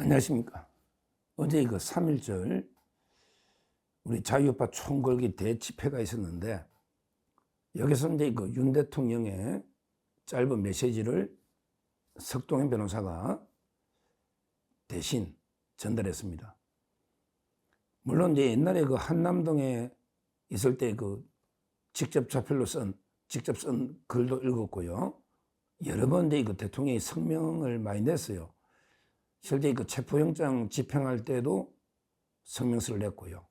안녕하십니까. 어제 그 3.1절 우리 자유우파 총궐기 대집회가 있었는데 여기서 이제 그 윤 대통령의 짧은 메시지를 석동현 변호사가 대신 전달했습니다. 물론 이제 옛날에 그 한남동에 있을 때 그 직접 직접 쓴 글도 읽었고요. 여러 번 이제 그 대통령이 성명을 많이 냈어요. 실제 그 체포영장 집행할 때도 성명서를 냈고요.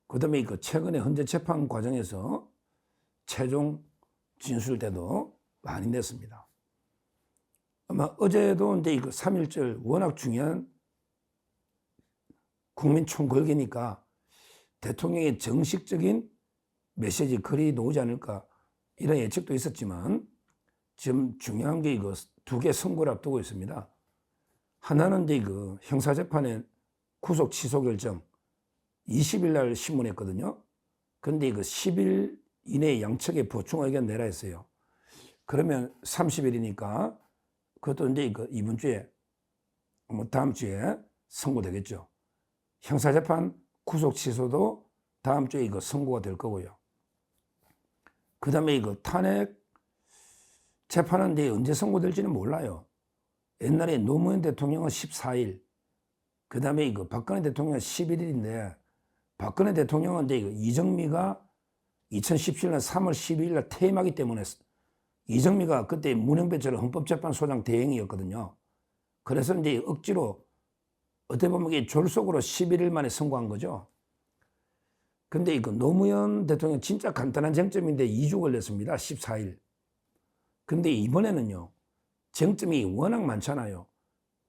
그 다음에 그 최근에 헌재 재판 과정에서 최종 진술 때도 많이 냈습니다. 아마 어제도 이제 그 3.1절 워낙 중요한 국민 총궐기니까 대통령의 정식적인 메시지 글이 나오지 않을까 이런 예측도 있었지만 지금 중요한 게 이거 두 개 선고를 앞두고 있습니다. 하나는 이제 그 형사재판의 구속 취소 결정 20일 날 신문했거든요. 그런데 그 10일 이내에 양측에 보충 의견 내라 했어요. 그러면 30일이니까 그것도 이제 그 이번 주에 다음 주에 선고되겠죠. 형사재판 구속 취소도 다음 주에 이거 선고가 될 거고요. 그 다음에 이거 탄핵 재판은 이제 언제 선고될지는 몰라요. 옛날에 노무현 대통령은 14일, 그 다음에 이거 박근혜 대통령은 11일인데, 박근혜 대통령은 이제 이정미가 2017년 3월 12일 날 퇴임하기 때문에 이정미가 그때 문영배처럼 헌법재판소장 대행이었거든요. 그래서 이제 억지로 어떻게 보면 이게 졸속으로 11일 만에 선고한 거죠. 근데 이거 노무현 대통령 진짜 간단한 쟁점인데 2주 걸렸습니다. 14일. 근데 이번에는요. 쟁점이 워낙 많잖아요.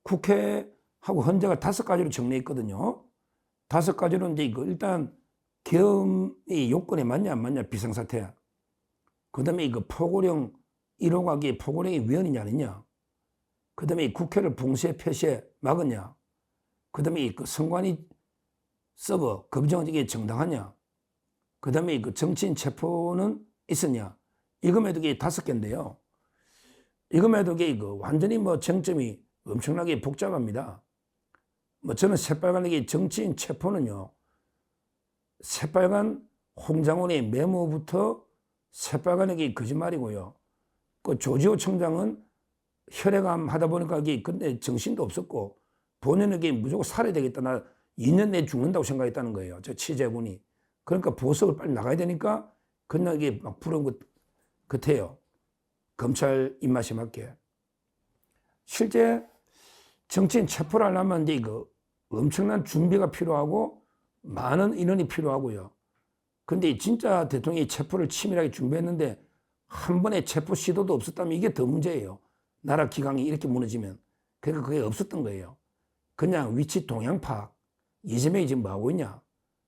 국회하고 헌재가 5가지로 정리했거든요. 5가지로 이제 이거 일단 계엄이 요건에 맞냐 안 맞냐 비상사태. 그 다음에 이거 포고령 1호 가기에 포고령이 위헌이냐 아니냐. 그 다음에 국회를 붕괴 폐쇄 막았냐. 그 다음에 그 선관위 서버 검증은 이게 정당하냐. 그 다음에 그 정치인 체포는 있었냐. 이거매도 이게 5개인데요. 이거매도 이게 완전히 뭐 쟁점이 엄청나게 복잡합니다. 뭐 저는 새빨간에게 정치인 체포는요. 새빨간 홍장원의 메모부터 새빨간에게 거짓말이고요. 그 조지호 청장은 혈액암 하다 보니까 이게 근데 정신도 없었고 본인에게 무조건 살아야 되겠다. 나 2년 내에 죽는다고 생각했다는 거예요. 저 취재분이. 그러니까 보석을 빨리 나가야 되니까 그냥 이게 막 부른 것 같아요. 검찰 입맛에 맞게. 실제 정치인 체포를 하려면 이제 이거 엄청난 준비가 필요하고 많은 인원이 필요하고요. 근데 진짜 대통령이 체포를 치밀하게 준비했는데 한 번에 체포 시도도 없었다면 이게 더 문제예요. 나라 기강이 이렇게 무너지면. 그러니까 그게 없었던 거예요. 그냥 위치 동향 파악. 이재명이 지금 뭐하고 있냐?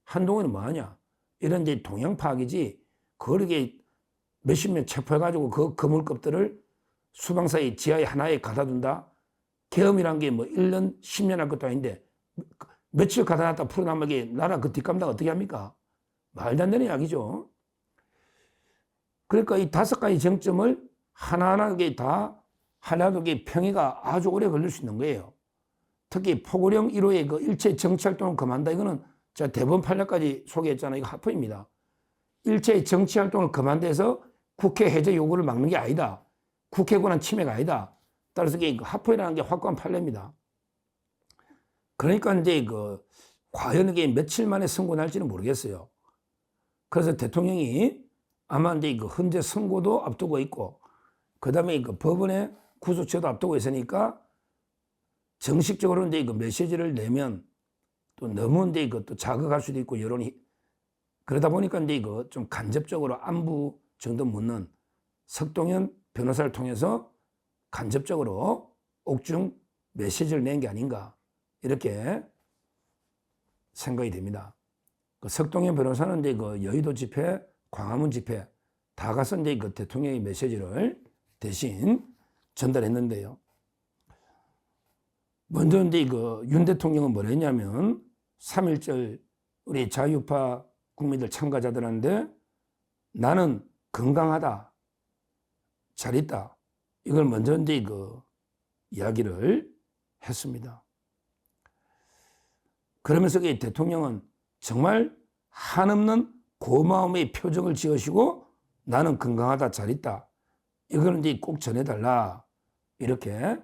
한동훈은 뭐하냐? 이런 이제 동향 파악이지, 그렇게 몇십 명 체포해가지고 그 거물급들을 수방사의 지하에 하나에 가다 둔다? 계엄이란 게 뭐 1년, 10년 할 것도 아닌데, 며칠 가다 놨다 풀어나면 나라 그 뒷감당 어떻게 합니까? 말도 안 되는 이야기죠. 그러니까 이 5가지 쟁점을 하나하나 다 하나도 평의가 아주 오래 걸릴 수 있는 거예요. 특히 포고령 1호의 그 일체 정치활동을 금한다. 이거는 제가 대법원 판례까지 소개했잖아요. 이거 합헌입니다. 일체 정치활동을 금한다해서 국회 해제 요구를 막는 게 아니다. 국회 권한 침해가 아니다. 따라서 이게 합헌이라는 게 확고한 판례입니다. 그러니까 이제 과연 이게 며칠 만에 선고 날지는 모르겠어요. 그래서 대통령이 아마 이제 헌재 선고도 앞두고 있고, 그 다음에 법원의 구속처도 앞두고 있으니까 정식적으로 이제 메시지를 내면 또 너무 이제 또 자극할 수도 있고 여론이 그러다 보니까 이제 좀 간접적으로 안부 정도 묻는 석동현 변호사를 통해서 간접적으로 옥중 메시지를 낸 게 아닌가 이렇게 생각이 됩니다. 석동현 변호사는 이제 여의도 집회, 광화문 집회 다 가서 이제 대통령의 메시지를 대신 전달했는데요. 먼저 이제 윤 대통령은 뭘 했냐면 3.1절 우리 자유파 국민들 참가자들한테 나는 건강하다, 잘 있다. 이걸 먼저 이제 이야기를 했습니다. 그러면서 이 대통령은 정말 한없는 고마움의 표정을 지으시고 나는 건강하다 잘 있다. 이거는 이제 꼭 전해달라. 이렇게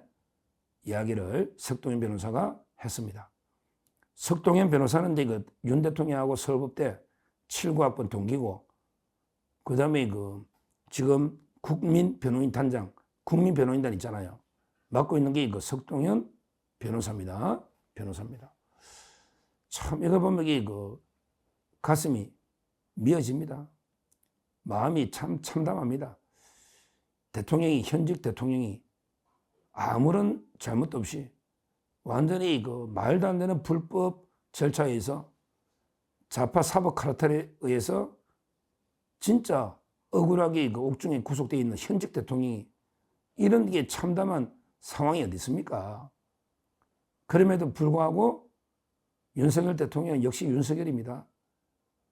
이야기를 석동현 변호사가 했습니다. 석동현 변호사는 이제 윤 대통령하고 서울법대 79학번 동기고, 그 다음에 지금 국민변호인단 있잖아요. 맡고 있는 게 석동현 변호사입니다. 참, 이거 보면 가슴이 미어집니다. 마음이 참 참담합니다. 현직 대통령이 아무런 잘못도 없이 완전히 말도 안 되는 불법 절차에 의해서 좌파 사법 카르텔에 의해서 진짜 억울하게 옥중에 구속되어 있는 현직 대통령이 이런 게 참담한 상황이 어디 있습니까? 그럼에도 불구하고 윤석열 대통령 역시 윤석열입니다.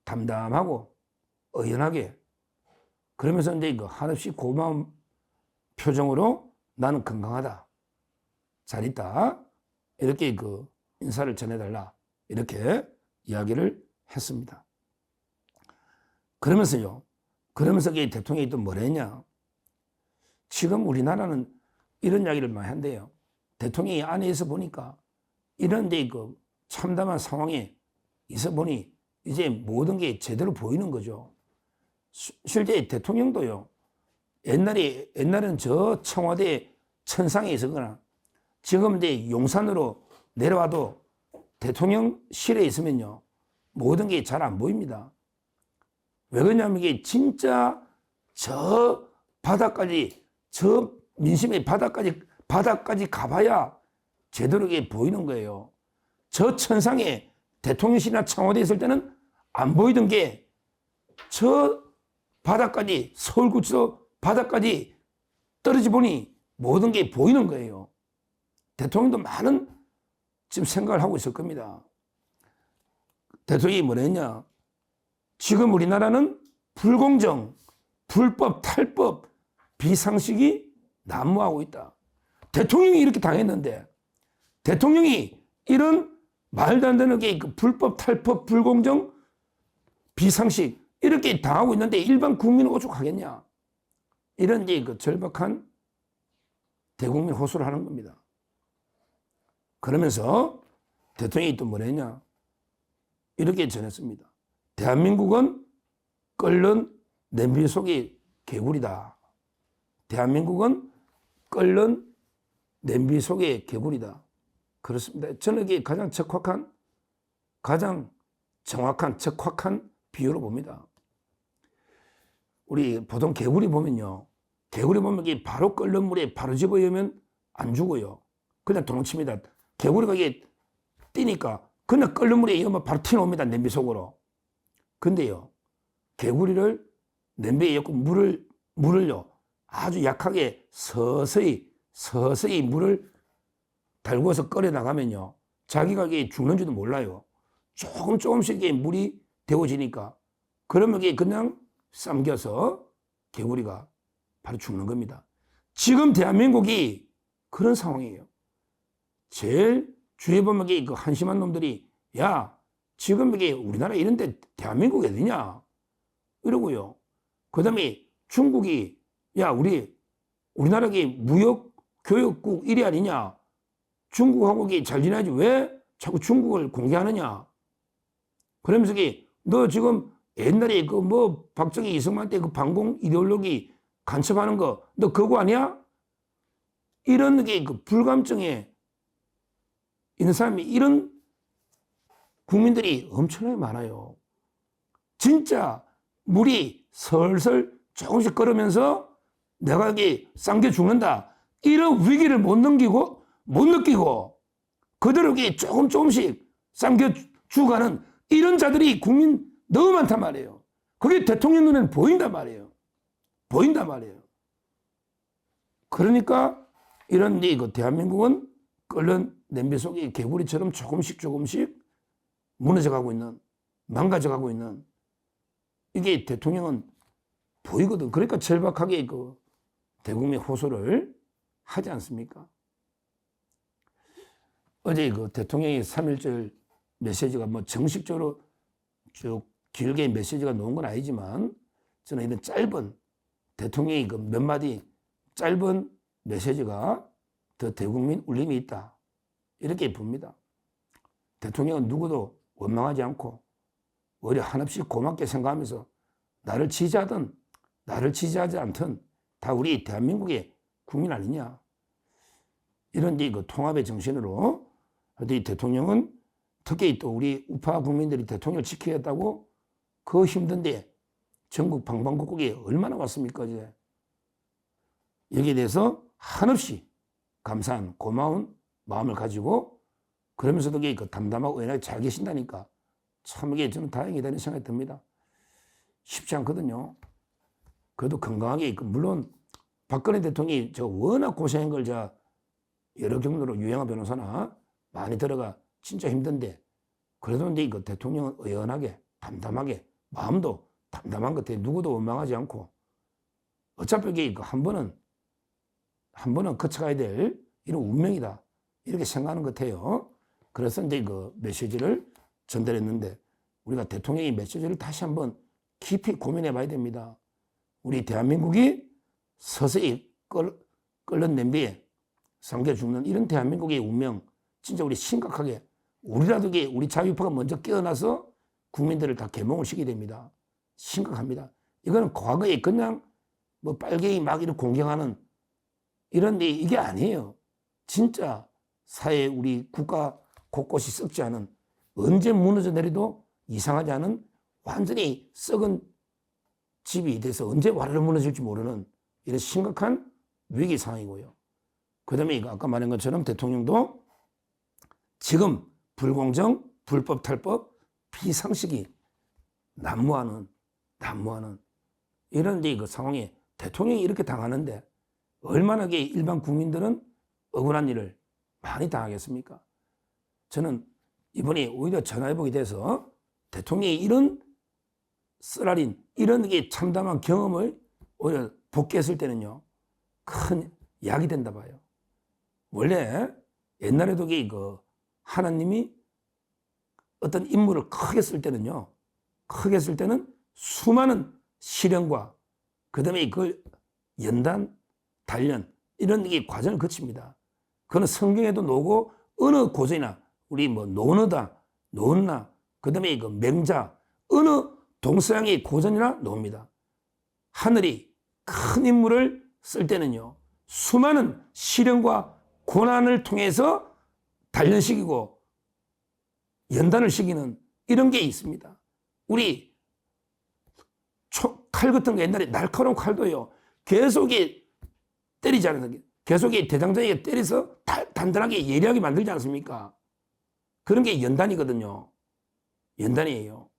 담담하고 의연하게, 그러면서 이제 한없이 고마운 표정으로 나는 건강하다, 잘 있다, 이렇게 인사를 전해달라, 이렇게 이야기를 했습니다. 그러면서 대통령이 또 뭐라 했냐? 지금 우리나라는 이런 이야기를 많이 한대요. 대통령이 안에 있어 보니까 이런 데 참담한 상황에 있어 보니 이제 모든 게 제대로 보이는 거죠. 실제 대통령도요, 옛날에는 저 청와대 천상에 있었거나 지금 이제 용산으로 내려와도 대통령실에 있으면요, 모든 게 잘 안 보입니다. 왜 그러냐면 이게 진짜 저 바닥까지, 저 민심의 바닥까지 가봐야 제대로 이게 보이는 거예요. 저 천상에 대통령실이나 청와대에 있을 때는 안 보이던 게 저 바닥까지, 서울구치소 바닥까지 떨어져 보니 모든 게 보이는 거예요. 대통령도 많은 지금 생각을 하고 있을 겁니다. 대통령이 뭐라 했냐? 지금 우리나라는 불공정, 불법, 탈법, 비상식이 난무하고 있다. 대통령이 이렇게 당했는데, 대통령이 이런 말도 안 되는 게 불법, 탈법, 불공정, 비상식 이렇게 당하고 있는데 일반 국민은 오죽하겠냐? 이런 이제 절박한 대국민 호소를 하는 겁니다. 그러면서 대통령이 또 뭐라 했냐? 이렇게 전했습니다. 대한민국은 끓는 냄비 속의 개구리다. 대한민국은 끓는 냄비 속의 개구리다. 그렇습니다. 저는 이게 가장 정확한 비유로 봅니다. 우리 보통 개구리 보면요, 이게 바로 끓는 물에 바로 집어넣으면 안 죽어요. 그냥 도망칩니다. 개구리가 이게 뛰니까 그냥 끓는 물에 이으면 바로 튀어나옵니다. 냄비 속으로. 근데요, 개구리를 냄비에 넣고 물을요, 아주 약하게 서서히 물을 달구어서 끓여 나가면요, 자기가 이게 죽는지도 몰라요. 조금씩 이게 물이 데워지니까, 그러면 이게 그냥 삼겨서 개구리가 바로 죽는 겁니다. 지금 대한민국이 그런 상황이에요. 제일 주위에 보면 그 한심한 놈들이, 야, 지금 이게 우리나라 이런데 대한민국이 어디냐? 이러고요. 그 다음에 중국이, 야, 우리나라 무역 교역국 1위 아니냐? 중국하고 잘 지내야지 왜 자꾸 중국을 공개하느냐? 그러면서 너 지금 옛날에 박정희 이승만 때 반공 이데올로기 간첩하는 거, 너 그거 아니야? 이런 불감증에 있는 사람이, 이런 국민들이 엄청나게 많아요. 진짜 물이 설설 조금씩 끓으면서 내가 삼겨 죽는다, 이런 위기를 못 느끼고 그대로 조금씩 삼겨 죽어가는 이런 자들이 국민 너무 많단 말이에요. 그게 대통령 눈에는 보인단 말이에요. 그러니까 이런 대한민국은 끓는 냄비 속에 개구리처럼 조금씩 무너져가고 있는, 망가져가고 있는, 이게 대통령은 보이거든. 그러니까 절박하게 대국민 호소를 하지 않습니까? 어제 대통령이 3.1절 메시지가 뭐 정식적으로 쭉 길게 메시지가 놓은 건 아니지만 저는 이런 짧은 대통령이 그 몇 마디 짧은 메시지가 더 대국민 울림이 있다. 이렇게 봅니다. 대통령은 누구도 원망하지 않고 오히려 한없이 고맙게 생각하면서 나를 지지하든 나를 지지하지 않든 다 우리 대한민국의 국민 아니냐. 이런 그 통합의 정신으로 이 대통령은 특히 또 우리 우파 국민들이 대통령을 지키겠다고 그 힘든데 전국 방방곡곡에 얼마나 왔습니까 이제. 여기에 대해서 한없이 감사한 고마운 마음을 가지고 그러면서도 그 담담하고 은하게 잘 계신다니까 참 이게 저는 다행이다는 생각이 듭니다. 쉽지 않거든요. 그래도 건강하게 물론 박근혜 대통령이 저 워낙 고생한 걸 제가 여러 경로로 유영하 변호사나 많이 들어가 진짜 힘든데 그래도 근데 그 대통령은 의연하게 담담하게 마음도 담담한 것 같아요. 누구도 원망하지 않고 어차피 이게 한 번은 거쳐가야 될 이런 운명이다 이렇게 생각하는 것 같아요. 그래서 이제 그 메시지를 전달했는데 우리가 대통령의 메시지를 다시 한번 깊이 고민해 봐야 됩니다. 우리 대한민국이 서서히 끓는 냄비에 삼겨 죽는 이런 대한민국의 운명 진짜 우리 심각하게 우리라도 우리 자유파가 먼저 깨어나서 국민들을 다 계몽을 시키게 됩니다. 심각합니다. 이거는 과거에 그냥 뭐 빨갱이 막 이렇게 공경하는 이런 이게 아니에요. 진짜 사회 우리 국가 곳곳이 썩지 않은 언제 무너져 내려도 이상하지 않은 완전히 썩은 집이 돼서 언제 와르르 무너질지 모르는 이런 심각한 위기 상황이고요. 그 다음에 아까 말한 것처럼 대통령도 지금 불공정, 불법, 탈법, 비상식이 난무하는 이런 그 상황에 대통령이 이렇게 당하는데 얼마나 일반 국민들은 억울한 일을 많이 당하겠습니까? 저는 이번에 오히려 전화해보게 돼서 대통령이 이런 쓰라린 이런 게 참담한 경험을 오히려 복귀했을 때는요 큰 약이 된다 봐요. 원래 옛날에도 그 하나님이 어떤 인물을 크게 쓸 때는요 크게 쓸 때는 수많은 시련과 그 다음에 그 연단 단련 이런 게 과정을 거칩니다. 그거는 성경에도 나오고 어느 고전이나 우리 뭐 노느다 노은나 그 다음에 그 맹자 어느 동서양의 고전이나 나옵니다. 하늘이 큰 인물을 쓸 때는요 수많은 시련과 고난을 통해서 단련시키고 연단을 시키는 이런 게 있습니다. 우리 칼 같은 거 옛날에 날카로운 칼도요 계속 때리지 않는 계속 대장장이가 때려서 단단하게 예리하게 만들지 않습니까? 그런 게 연단이거든요. 연단이에요.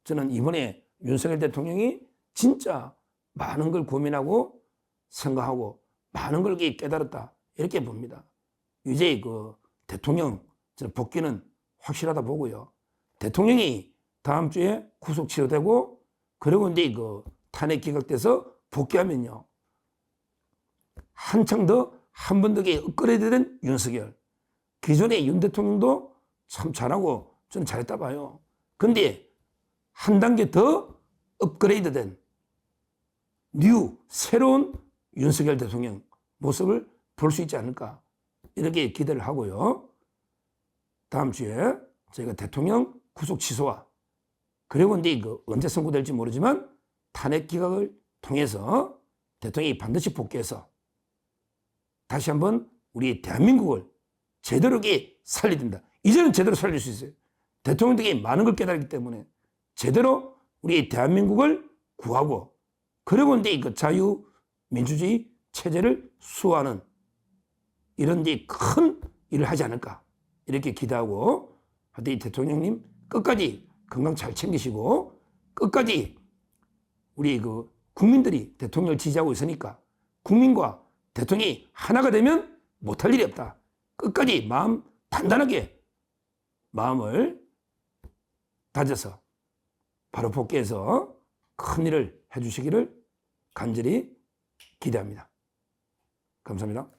저는 이번에 윤석열 대통령이 진짜 많은 걸 고민하고 생각하고 많은 걸 깨달았다 이렇게 봅니다. 이제 그 대통령 복귀는 확실하다 보고요. 대통령이 다음 주에 구속 취소되고 그리고 이제 그 탄핵 기각돼서 복귀하면요 한층 더 한 번 더 업그레이드된 윤석열. 기존의 윤 대통령도 참 잘하고 저는 잘했다 봐요. 근데 한 단계 더 업그레이드된 새로운 윤석열 대통령 모습을 볼 수 있지 않을까 이렇게 기대를 하고요. 다음 주에 저희가 대통령 구속 취소와 그리고 이제 언제 선고될지 모르지만 탄핵 기각을 통해서 대통령이 반드시 복귀해서 다시 한번 우리 대한민국을 제대로 살려야 된다. 이제는 제대로 살릴 수 있어요. 대통령들이 많은 걸 깨달았기 때문에 제대로 우리 대한민국을 구하고 그리고 이제 그 자유민주주의 체제를 수호하는 이런 큰 일을 하지 않을까 이렇게 기대하고 하여튼 이 대통령님 끝까지 건강 잘 챙기시고 끝까지 우리 그 국민들이 대통령을 지지하고 있으니까 국민과 대통령이 하나가 되면 못할 일이 없다. 끝까지 마음 단단하게 마음을 다져서 바로 복귀해서 큰 일을 해주시기를 간절히 기대합니다. 감사합니다.